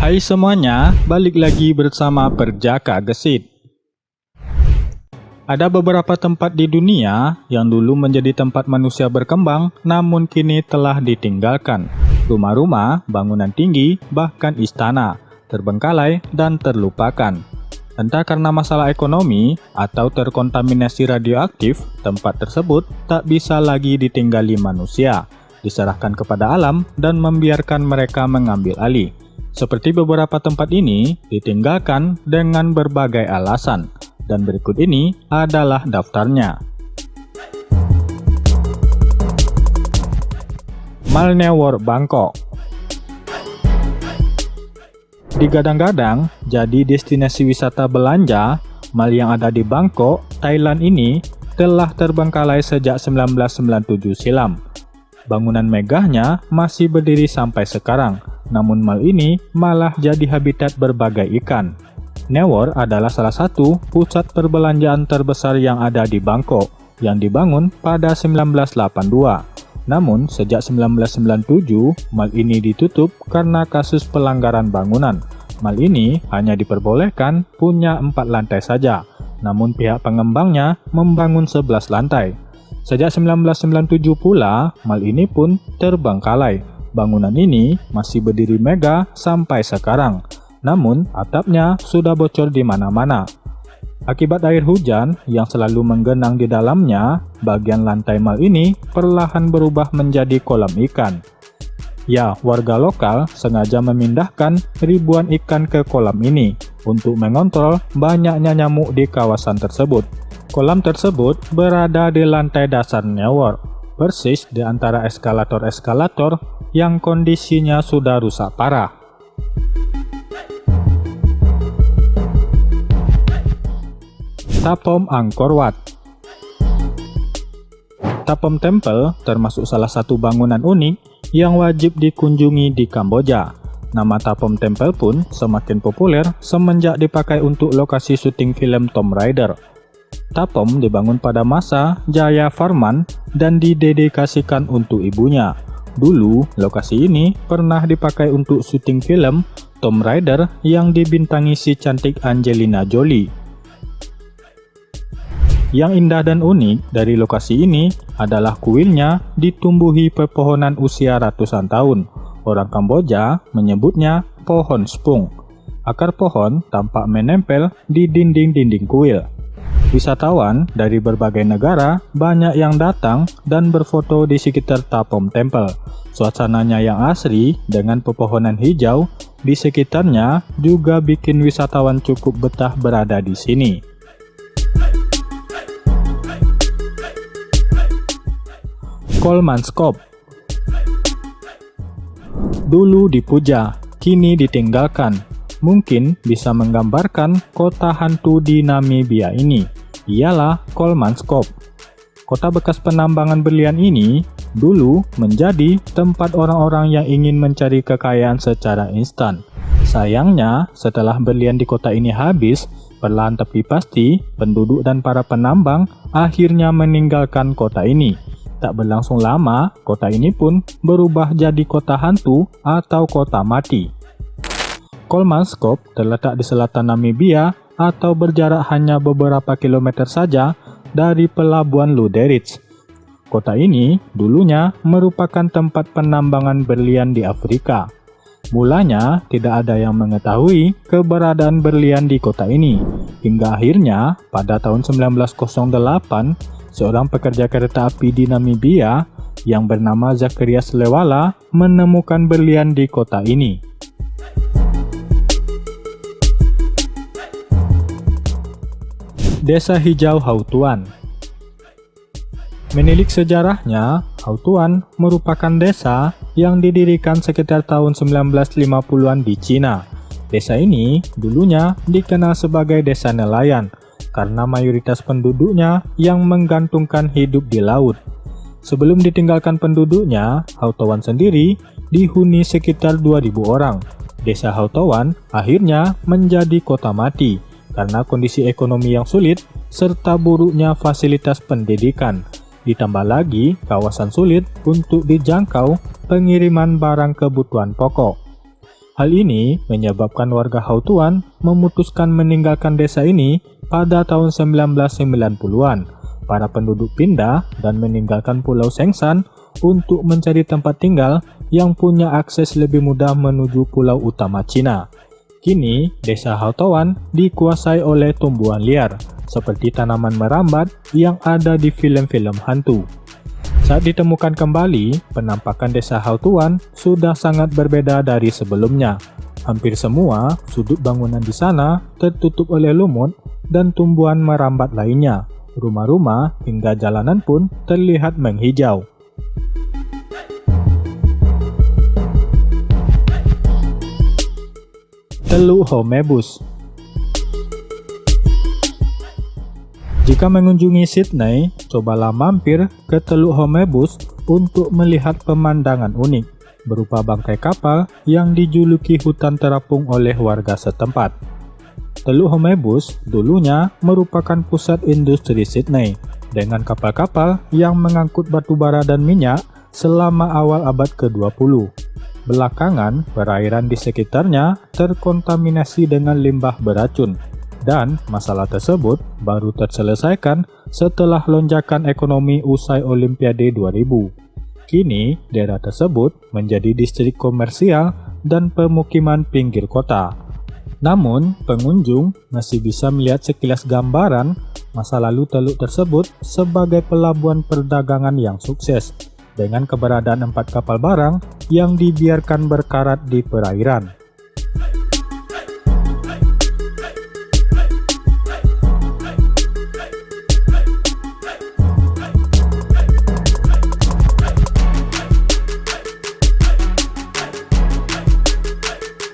Hai semuanya, balik lagi bersama Perjaka Gesit. Ada beberapa tempat di dunia yang dulu menjadi tempat manusia berkembang, namun kini telah ditinggalkan. Rumah-rumah, bangunan tinggi, bahkan istana, terbengkalai dan terlupakan. Entah karena masalah ekonomi atau terkontaminasi radioaktif, tempat tersebut tak bisa lagi ditinggali manusia, diserahkan kepada alam dan membiarkan mereka mengambil alih. Seperti beberapa tempat ini ditinggalkan dengan berbagai alasan, dan berikut ini adalah daftarnya. Mall Newor Bangkok. Digadang-gadang jadi destinasi wisata belanja, mall yang ada di Bangkok, Thailand ini telah terbengkalai sejak 1997 silam. Bangunan megahnya masih berdiri sampai sekarang, namun mall ini malah jadi habitat berbagai ikan. Newor adalah salah satu pusat perbelanjaan terbesar yang ada di Bangkok, yang dibangun pada 1982. Namun, sejak 1997, mall ini ditutup karena kasus pelanggaran bangunan. Mall ini hanya diperbolehkan punya 4 lantai saja, namun pihak pengembangnya membangun 11 lantai. Sejak 1997 pula, mall ini pun terbengkalai. Bangunan ini masih berdiri megah sampai sekarang, namun atapnya sudah bocor di mana-mana. Akibat air hujan yang selalu menggenang di dalamnya, bagian lantai mall ini perlahan berubah menjadi kolam ikan. Ya, warga lokal sengaja memindahkan ribuan ikan ke kolam ini untuk mengontrol banyaknya nyamuk di kawasan tersebut. Kolam tersebut berada di lantai dasar Newor, persis di antara eskalator-eskalator yang kondisinya sudah rusak parah. Tapom Angkor Wat. Tapom Temple termasuk salah satu bangunan unik yang wajib dikunjungi di Kamboja. Nama Tapom Temple pun semakin populer semenjak dipakai untuk lokasi syuting film Tomb Raider. Tapom dibangun pada masa Jayavarman dan didedikasikan untuk ibunya. Dulu, lokasi ini pernah dipakai untuk syuting film Tomb Raider yang dibintangi si cantik Angelina Jolie. Yang indah dan unik dari lokasi ini adalah kuilnya ditumbuhi pepohonan usia ratusan tahun. Orang Kamboja menyebutnya pohon spung. Akar pohon tampak menempel di dinding-dinding kuil. Wisatawan dari berbagai negara banyak yang datang dan berfoto di sekitar Tapom Temple. Suasananya yang asri dengan pepohonan hijau di sekitarnya juga bikin wisatawan cukup betah berada di sini. Kolmanskop. Dulu dipuja, kini ditinggalkan. Mungkin bisa menggambarkan kota hantu di Namibia ini. Ialah Kolmanskop. Kota bekas penambangan berlian ini dulu menjadi tempat orang-orang yang ingin mencari kekayaan secara instan. Sayangnya, setelah berlian di kota ini habis, perlahan tapi pasti penduduk dan para penambang akhirnya meninggalkan kota ini. Tak berlangsung lama, kota ini pun berubah jadi kota hantu atau kota mati. Kolmanskop terletak di selatan Namibia atau berjarak hanya beberapa kilometer saja dari pelabuhan Luderitz. Kota ini dulunya merupakan tempat penambangan berlian di Afrika. Mulanya tidak ada yang mengetahui keberadaan berlian di kota ini, hingga akhirnya pada tahun 1908, seorang pekerja kereta api di Namibia yang bernama Zacharias Lewala menemukan berlian di kota ini. Desa Hijau Hautuan. Menilik sejarahnya, Hautuan merupakan desa yang didirikan sekitar tahun 1950-an di Cina. Desa ini dulunya dikenal sebagai desa nelayan, karena mayoritas penduduknya yang menggantungkan hidup di laut. Sebelum ditinggalkan penduduknya, Hautuan sendiri dihuni sekitar 2.000 orang. Desa Hautuan akhirnya menjadi kota mati karena kondisi ekonomi yang sulit serta buruknya fasilitas pendidikan. Ditambah lagi kawasan sulit untuk dijangkau pengiriman barang kebutuhan pokok. Hal ini menyebabkan warga Hautuan memutuskan meninggalkan desa ini pada tahun 1990-an. Para penduduk pindah dan meninggalkan Pulau Sengsan untuk mencari tempat tinggal yang punya akses lebih mudah menuju pulau utama Cina. Kini, desa Hautuan dikuasai oleh tumbuhan liar, seperti tanaman merambat yang ada di film-film hantu. Saat ditemukan kembali, penampakan desa Hautuan sudah sangat berbeda dari sebelumnya. Hampir semua sudut bangunan di sana tertutup oleh lumut dan tumbuhan merambat lainnya. Rumah-rumah hingga jalanan pun terlihat menghijau. Teluk Homebus. Jika mengunjungi Sydney, cobalah mampir ke Teluk Homebus untuk melihat pemandangan unik berupa bangkai kapal yang dijuluki hutan terapung oleh warga setempat. Teluk Homebus dulunya merupakan pusat industri Sydney dengan kapal-kapal yang mengangkut batu bara dan minyak selama awal abad ke-20. Belakangan, perairan di sekitarnya terkontaminasi dengan limbah beracun dan masalah tersebut baru terselesaikan setelah lonjakan ekonomi usai Olimpiade 2000. Kini, daerah tersebut menjadi distrik komersial dan pemukiman pinggir kota. Namun, pengunjung masih bisa melihat sekilas gambaran masa lalu teluk tersebut sebagai pelabuhan perdagangan yang sukses, dengan keberadaan 4 kapal barang yang dibiarkan berkarat di perairan.